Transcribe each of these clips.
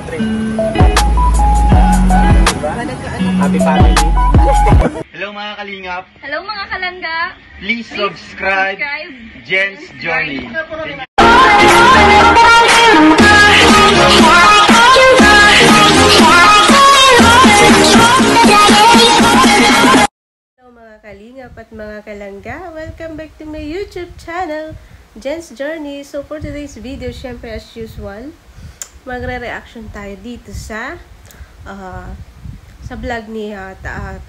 syempre. Diba? Happy family. Hello mga kalingap. Hello mga kalangga. Please subscribe Jen's Journey. Hello mga kalingap at mga kalangga. Welcome back to my YouTube channel, Jen's Journey. So for today's video, syempre as usual, magre-reaction tayo dito sa vlog ni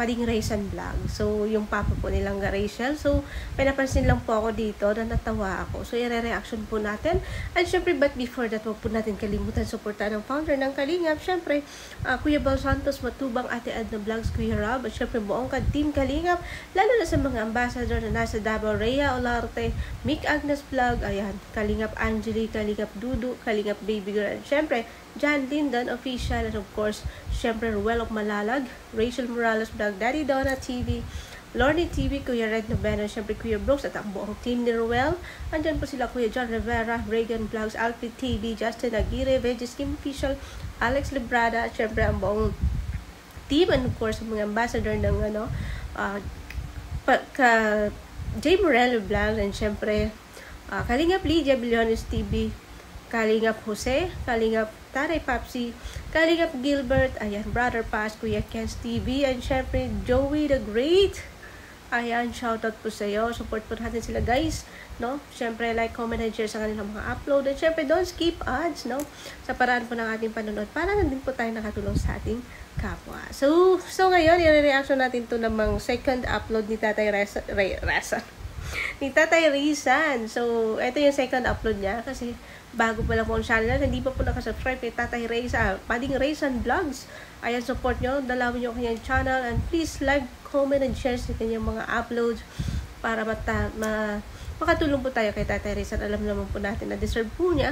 Pading Raisan Vlog. So, yung papa po nilang Rachel. So, pinapansin lang po ako dito na natawa ako. So, i-reaction po natin. And syempre, but before that, huwag po natin kalimutan suportahan ng founder ng Kalingap. Syempre, Kuya Bal Santos, Matubang, Ate Adna Vlogs, Kuya Rob, at syempre buong team Kalingap, lalo na sa mga ambassador na nasa Davao, Rhea Olarte, Mick Agnes Vlog, ayan, Kalingap Angeli, Kalingap Dudu, Kalingap Baby Girl, and syempre, John Linden Official, and of course, syempre, Ruel of Malalag, Rachel Morales Vlog, Daddy Donna TV, Lorny TV, Kuya Red Noveno, syempre Kuya Brooks, at ang buong team ni Ruel. Andyan po sila Kuya John Rivera, Reagan Vlogs, Alfie TV, Justin Aguirre, Veggie Skim Official, Alex Librada, at syempre ang buong team, and of course, mga ambassador ng J. Morello Vlog, and syempre, Kalingap Lydia Billones TV, Kalingap Jose, Kalingap Taray Papsi, Kalingap Gilbert, ayan, Brother Paz, Kuya Ken's TV, and syempre Joey the Great. Ayan, shoutout po sa iyo. Support po natin sila guys, no? Syempre like, comment, and share sa kanilang mga upload. And syempre don't skip ads, no? Sa paraan po ng ating panonood para na din po tayo nakatulong sa ating kapwa. So ngayon, i-reaction natin to namang second upload ni Tatay ni Tatay Rizan. So, ito yung second upload niya kasi bago pa lang po ang channel. Hindi pa po nakasubscribe kay Tatay Rizan, Pading Raisan Vlogs. Ayan, support nyo. Dalawin nyo kanyang channel. And please like, comment, and share sa kanyang mga uploads para makatulong po tayo kay Tatay Rizan. Alam naman po natin na deserve po niya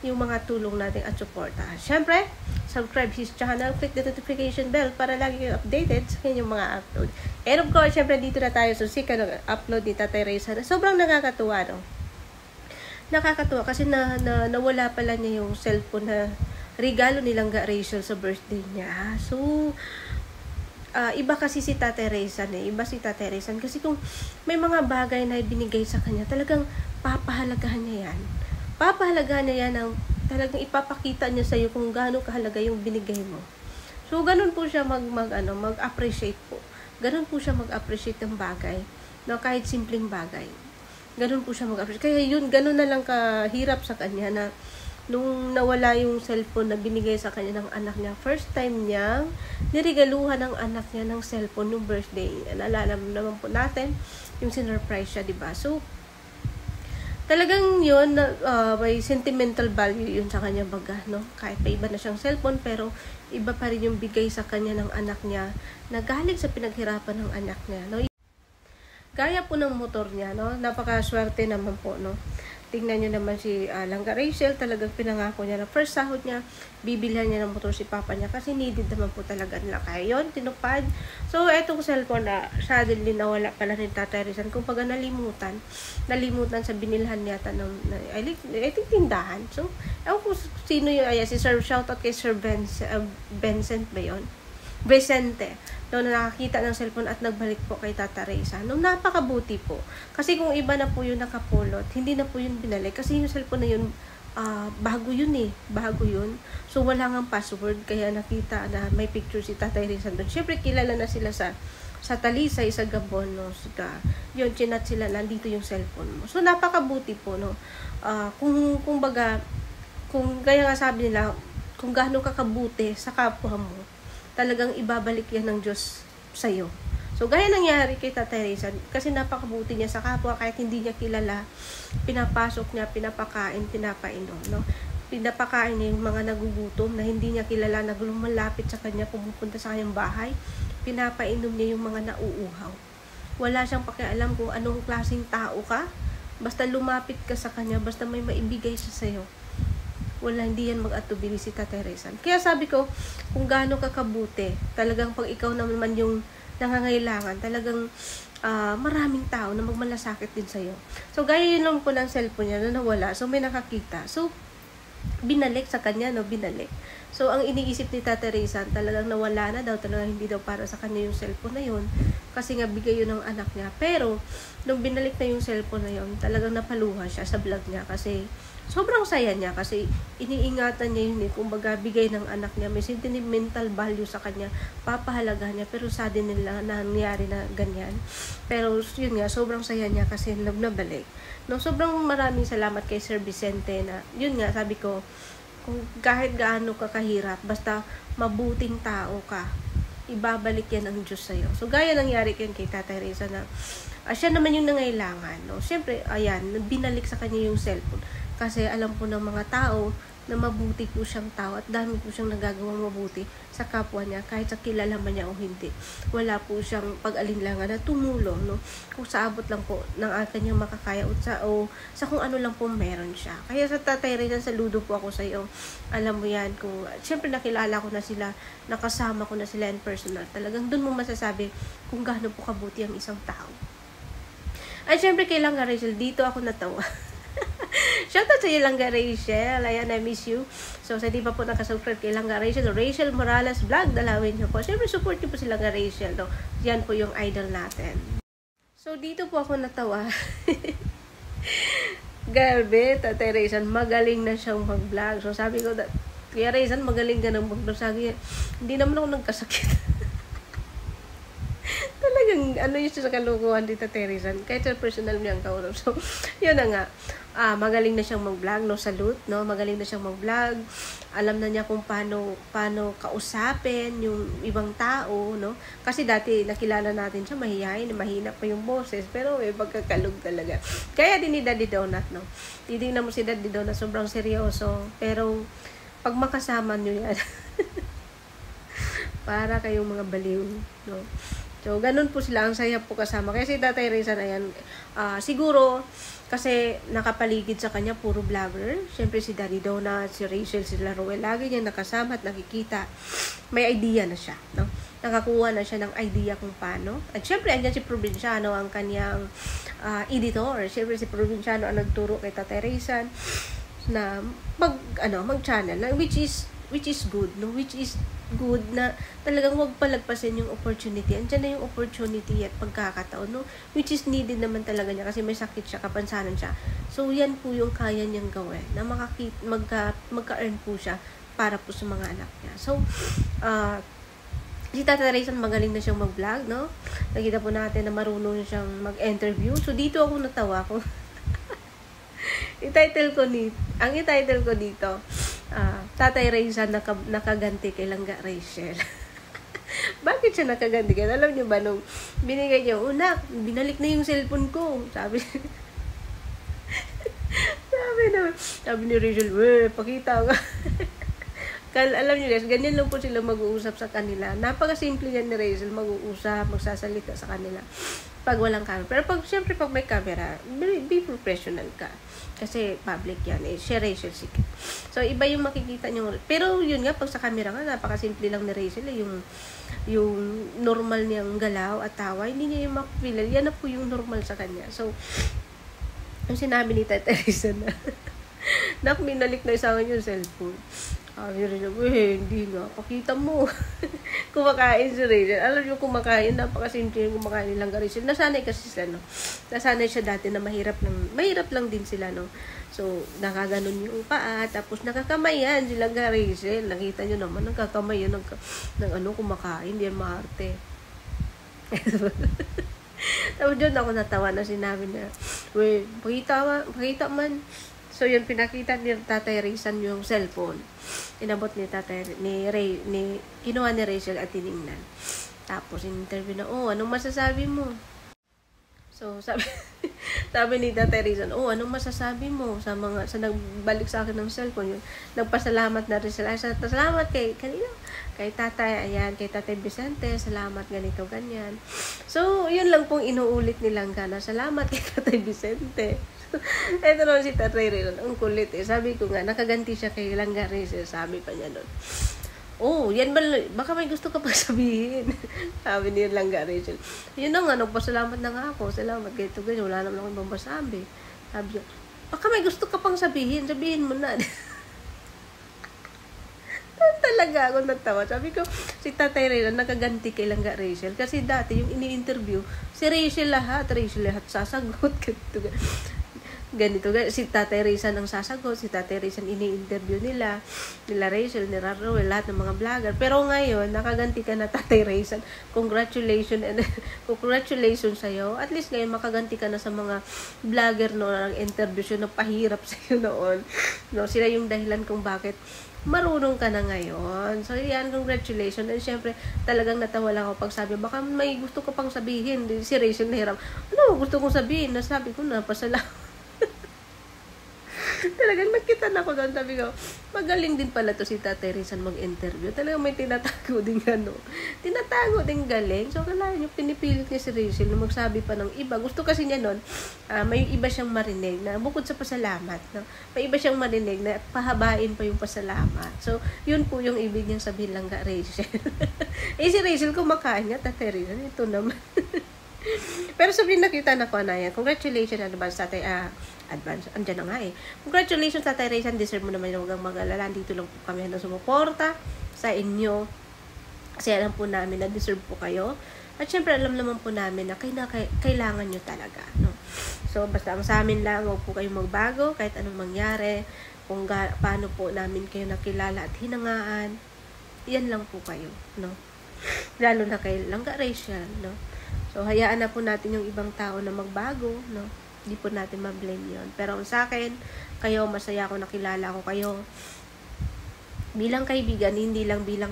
yung mga tulong natin at suporta. Siyempre, subscribe his channel, click the notification bell para lagi kayo updated sa kanyang mga upload. And of course, siyempre dito na tayo sa second upload ni Tatay Rizan. Sobrang nakakatuwa, no? Nakakatuwa kasi nawala pala niya yung cellphone na regalo nilang Rachel sa birthday niya. So, iba kasi si Tatay Rizan Iba si Tatay Rizan kasi kung may mga bagay na ibinigay sa kanya, talagang papahalagahan niya yan. Papahalagahan niya yan ng talagang ipapakita niya sa iyo kung gaano kahalaga yung binigay mo. So, ganun po siya mag-appreciate po. Ganun po siya mag-appreciate ng bagay. No, kahit simpleng bagay. Ganun po siya mag-appreciate. Kaya yun, ganun na lang kahirap sa kanya na nung nawala yung cellphone na binigay sa kanya ng anak niya, first time niya niregaluhan ng anak niya ng cellphone nung birthday. Naalala naman po natin yung sinurprise siya, diba? So, talagang yun, may sentimental value yun sa kanya baga, no? Kahit pa iba na siyang cellphone, pero iba pa rin yung bigay sa kanya ng anak niya na galing sa pinaghirapan ng anak niya, no? Gaya po ng motor niya, no? Napakaswerte naman po, no? Tingnan nyo naman si Langga Rachel, talagang pinangako niya na first sahod niya, bibilhan niya ng motor si papa niya kasi needed naman po talaga nila. Kaya yun, tinupad. So, etong cellphone na suddenly nawala pala ni Tatay Rizan. Kung pag nalimutan sa binilhan yata ng, I think tindahan. So, ewan ko sino yung, si Sir, shoutout kay Sir Vincent ba yun? Vicente, no, na nakakita ng cellphone at nagbalik po kay Tata Rizan. No, napakabuti po. Kasi kung iba na po yung nakapulot, hindi na po yun binalik. Kasi yung cellphone na yun, bago yun bago yun. So, wala nga password, kaya nakita na may picture si Tatay Rizan doon. Siyempre, kilala na sila sa Talisay, sa Gabon, no. Yun, chinat sila, nandito yung cellphone mo. So, napakabuti po, no. Kung kaya nga sabi nila, kung gaano kakabuti sa kapwa mo, talagang ibabalik yan ng Diyos sa'yo. So, gaya nangyari kay Tatay Rizan, kasi napakabuti niya sa kapwa, kahit hindi niya kilala, pinapasok niya, pinapakain, pinapainom, no? Pinapakain niya yung mga nagugutom na hindi niya kilala, na lumalapit sa kanya, pumupunta sa kanyang bahay, pinapainom niya yung mga nauuhaw. Wala siyang pakialam kung anong klaseng tao ka, basta lumapit ka sa kanya, basta may maibigay siya sa'yo. Wala, hindi yan mag-atubili si Tatay Rizan. Kaya sabi ko, kung gaano kakabuti, talagang pag ikaw naman yung nangangailangan, talagang maraming tao na magmalasakit din sa'yo. So, gaya yun lang po ng cellphone niya na nawala. So, may nakakita. So, binalik sa kanya, no, binalik. So, ang iniisip ni Tata Rizan, talagang nawala na daw, talagang hindi daw para sa kanya yung cellphone na yun, kasi nga bigay yun ng anak niya. Pero, nung binalik na yung cellphone na yun, talagang napaluha siya sa vlog niya, kasi sobrang saya niya, kasi iniingatan niya yun, kumbaga bigay ng anak niya, may sentimental value sa kanya, papahalagahan niya, pero sa din nila nangyari na ganyan. Pero, yun nga, sobrang saya niya, kasi nabalik. No, sobrang maraming salamat kay Sir Vicente na, yun nga, sabi ko, kung kahit gaano ka kahirap, basta mabuting tao ka, ibabalik yan ng Diyos sa'yo. So, gaya nangyari kay Tatay Reza na, siya naman yung nangailangan, no? Siyempre, ayan, binalik sa kanya yung cellphone. Kasi alam po ng mga tao na mabuti po siyang tao at dami po siyang nagagawang mabuti sa kapwa niya, kahit sa kilala man niya o hindi. Wala po siyang pag-alinlangan na tumulong, no? Kung sa abot lang po ng kanyang makakaya o sa kung ano lang po meron siya. Kaya sa Tatay Rizan, saludo po ako sa iyo. Alam mo yan, kung siyempre nakilala ko na sila, nakasama ko na sila in personal, talagang dun mo masasabi kung gaano po kabuti ang isang tao. At siyempre kay Langga Rachel, dito ako natawa. Shoutout sa iyo, Langga Rachel. Ayan, I miss you. So, sa di pa po nakasubscribe kay Langga Rachel, Rachel Morales Vlog, dalawin niyo po. Siyempre, support niyo po si Langga Rachel. No? Yan po yung idol natin. So, dito po ako natawa. Grabe, Tatay Rizan, magaling na siyang mag-vlog. So, sabi ko, Kuya Rizan, magaling ka ng mag-vlog. Sabi, hindi naman ako nagkasakit. Talagang, ano yun sa kalukuhan dito, Tatay Rizan. Kahit sa personal niyang kaurap. So, yun na nga. Magaling na siyang mag-vlog, no? Salute, no? Magaling na siyang mag-vlog. Alam na niya kung paano kausapin yung ibang tao, no? Kasi dati nakilala natin siya, mahihayin, mahina pa yung boses, pero may pagkakalog talaga. Kaya din ni Daddy Donut, no? Titingnan mo si Daddy Donut, sobrang seryoso. Pero, pag makasama niyo yan, para kayong mga baliw, no? So, ganun po sila, ang saya po kasama. Kaya si Tatay Rizan, ayan, siguro, kasi nakapaligid sa kanya, puro vlogger. Siyempre si Daddy Donut, si Rachel, si Laruel, lagi niyang nakasama at nakikita. May idea na siya, no? Nakakuha na siya ng idea kung paano. At siyempre, andyan si Provinciano, ang kanyang editor. Siyempre, si Provinciano ang nagturo kay Tatay Rizan na mag-channel, which is good, no? Which is good na talagang wag palagpasin yung opportunity. Andiyan na yung opportunity at pagkakataon, no? Which is needed naman talaga niya kasi may sakit siya, kapansanan siya. So, yan po yung kaya niyang gawin na magka-earn po siya para po sa mga anak niya. So, si Tata Rizan, magaling na siyang mag-vlog, no? Nakita po natin na marunong siyang mag-interview. So, dito ako natawa ko. Ang i-title ko dito, Tatay Rizan nakaganti kay Langga Rachel. Bakit siya nakaganti? Kaya alam niyo ba, nung binigay niya, binalik na yung cellphone ko. Sabi ni Rachel, pakita ka. Alam niyo guys, ganyan lang po sila mag-uusap sa kanila. Napakasimple yan ni Rachel, mag-uusap, magsasalita sa kanila pag walang camera. Pero siyempre pag may camera, be professional ka. Kasi public yan, siya Rachel Sikat. So, iba yung makikita nyo. Pero yun nga, pag sa camera nga, napakasimple lang ni Rachel, yung normal niyang galaw at tawa, hindi niya yung makapilal. Yan na po yung normal sa kanya. So, yung sinabi ni Tata Rizan na, binalik na isa yung cellphone. Sabi rin niya, hindi nga, pakita mo. Kumakain si Rachel. Alam niyo, kumakain, napakasimple yung kumakain nilang Rachel. Nasanay kasi sila, no? Nasanay siya dati na mahirap lang din sila, no? So, nakaganon yung paa, tapos nakakamayan silang Rachel. Nakita niyo naman, nakakamayan ng kumakain, hindi yan maarte. Tapos doon ako natawa na sinabi niya, pakita man. So, yun, pinakita ni Tatay Rizan yung cellphone. Inabot ni kinuha ni Rachel at tiningnan. Tapos, in-interview na, anong masasabi mo? So, sabi ni Tatay Rizan, anong masasabi mo sa nagbalik sa akin ng cellphone? Yun, nagpasalamat na Rachel. Salamat kay Tatay, ayan, kay Tatay Vicente, salamat ganito, ganyan. So, yun lang pong inuulit nilang gana. Salamat kay Tatay Vicente. Ito naman si Tatay Rizan, ang kulit eh. Sabi ko nga, nakaganti siya kay Langga Rachel. Sabi pa niya nun, yan ba, baka may gusto ka pa sabihin. Sabi ni Langga Rachel. Yun na nga, nagpasalamat na nga ako. Salamat kayo ito, ganyan. Wala naman akong ibang masabi. Sabi niya, baka may gusto ka pang sabihin mo na. talaga ako natawa. Sabi ko, si Tatay Rachel, nakaganti kay Langga Rachel. Kasi dati, yung ini-interview, si Rachel lahat sasagot. Ganito, si Tatay Rachel ang sasagot, si Tatay Rachel ini-interview nila Rachel, ni Rarroel, lahat ng mga vlogger. Pero ngayon, nakaganti ka na, Tatay Rachel. Congratulations sa'yo. At least ngayon, makaganti ka na sa mga vlogger no, ang interview siya, na pahirap sa'yo noon. No, sila yung dahilan kung bakit marunong ka na ngayon. So, yan, congratulations. And syempre, talagang natawa lang ako pag sabi, baka may gusto ko pang sabihin. Si Rachel nahiram, ano gusto kong sabihin? Nasabi ko na, pasalamat. Talagang nakita na ako doon. Sabi ko, magaling din pala to si Tatay Rizal mag-interview. Talagang may tinatago din tinatago din galing. So, kailangan nyo, pinipilit niya si Rachel na magsabi pa ng iba. Gusto kasi niya nun, may iba siyang marinig na bukod sa pasalamat. No? May iba siyang marinig na pahabain pa yung pasalamat. So, yun po yung ibig niyang sabihin lang ka, Rachel. Si Rachel kumakain niya, Tatay Rizal. Ito naman. Pero sabihin nakita na ko na yan. Congratulations, advance, Tatay, advance, andyan na nga Congratulations, Tatay Rachel, deserve mo naman yung huwag mag-alala. Dito lang po kami na sumuporta sa inyo. Kasi alam po namin na deserve po kayo. At syempre, alam naman po namin na kailangan nyo talaga. No? So, basta ang sa amin lang, huwag po kayong magbago kahit anong mangyari. Kung paano po namin kayo nakilala at hinangaan. Yan lang po kayo. No? Lalo na kay Langga Rachel. No? So, hayaan na po natin yung ibang tao na magbago, no? Hindi po natin ma-blame yun. Pero sa akin, kayo, masaya ako, nakilala ko kayo. Bilang kaibigan, hindi lang bilang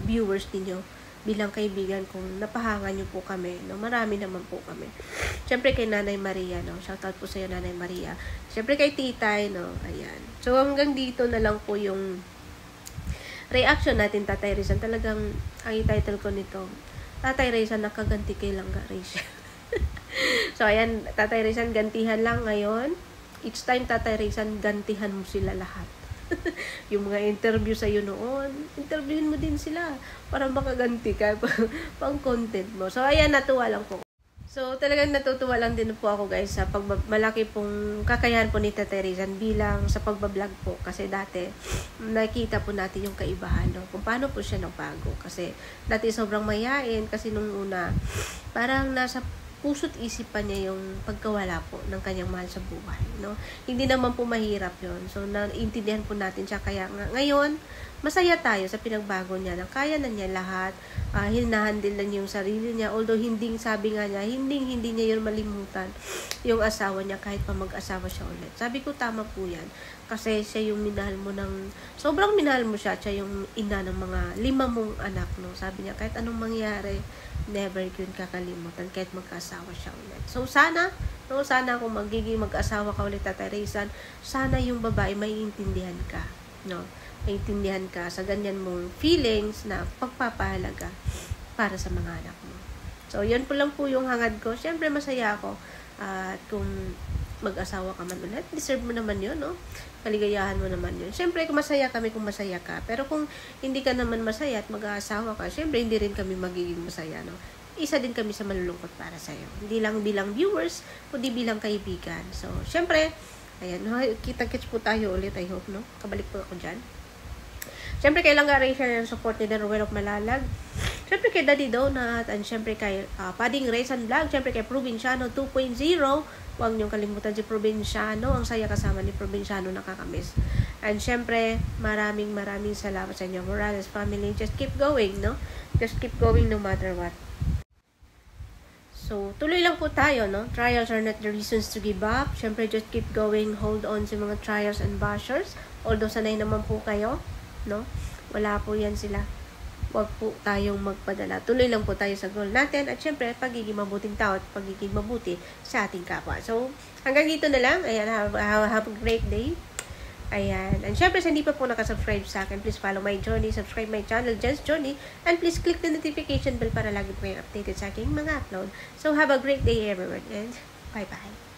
viewers ninyo, bilang kaibigan, kung napahangan nyo po kami, no? Marami naman po kami. Siyempre kay Nanay Maria, no? Shoutout po sa'yo, Nanay Maria. Siyempre kay Titay, no? Ayan. So, hanggang dito na lang po yung reaction natin, Tatay Rizal. Talagang, ang title ko nito, Tatay Rizal nakaganti kay Langga Rachel. So, ayan, Tatay Rizal, gantihan lang ngayon. Each time, Tatay Rizal, gantihan mo sila lahat. Yung mga interview sa'yo noon, interviewin mo din sila para makaganti ka pang content mo. So, ayan, natuwa lang po. So, talagang natutuwa lang din po ako, guys, sa malaki pong kakayahan po ni Tatay Rizal bilang sa pagbablog po. Kasi dati, nakita po natin yung kaibahan, no? Kung paano po siya nagbago. Kasi dati sobrang mayain, kasi nung una, parang nasa puso't isipan niya yung pagkawala po ng kanyang mahal sa buhay, no? Hindi naman po mahirap yon. So, naintindihan po natin siya. Kaya ngayon, masaya tayo sa pinagbago niya na kaya na niya lahat, hinahandle na niya yung sarili niya, although hindi, sabi nga niya, hindi niya yun malimutan yung asawa niya kahit pa mag-asawa siya ulit. Sabi ko, tama po yan, kasi siya yung minahal mo sobrang minahal mo siya yung ina ng mga 5 mong anak, no? Sabi niya, kahit anong mangyari, never yun kakalimutan kahit mag-asawa siya ulit. So, sana kung magiging mag-asawa ka ulit, Tatay Rizal, sana yung babae maiintindihan ka, no? Maintindihan ka sa ganyan mong feelings na pagpapahalaga para sa mga anak mo. So, yun po lang po yung hangad ko. Siyempre, masaya ako. At kung mag-asawa ka man ulit, deserve mo naman yun, no? Kaligayahan mo naman yun. Siyempre, kung masaya kami, kung masaya ka. Pero kung hindi ka naman masaya at mag-asawa ka, siyempre, hindi rin kami magiging masaya, no? Isa din kami sa malulungkot para sa'yo. Hindi lang bilang viewers, kundi bilang kaibigan. So, siyempre, ayan, kita-kits po tayo ulit, I hope, no? Kabalik po ako dyan. Siyempre, kay Langga Rachel yung support ni Rowell of Malalag. Siyempre, kay Daddy Donut. And siyempre, kay Pading Raysan Vlog. Siyempre, kay Provinciano 2.0. Huwag niyong kalimutan si Provinciano. Ang saya kasama ni Provinciano, nakakamiss. And siyempre, maraming salamat sa inyo. Morales family, just keep going, no? Just keep going no matter what. So, tuloy lang po tayo, no? Trials are not the reasons to give up. Siyempre, just keep going. Hold on sa mga trials and bashers. Although, sanay naman po kayo, no? Wala po yan sila. Huwag po tayong magpadala. Tuloy lang po tayo sa goal natin. At syempre, pagiging mabuting tao at pagiging mabuti sa ating kapwa. So, hanggang dito na lang. Ayan, have a great day. Ayan. And syempre, sa hindi pa po nakasubscribe sa akin, please follow my journey, subscribe my channel, Jen's Journey, and please click the notification bell para lagi po kayong updated sa aking mga upload. So, have a great day everyone, and bye-bye.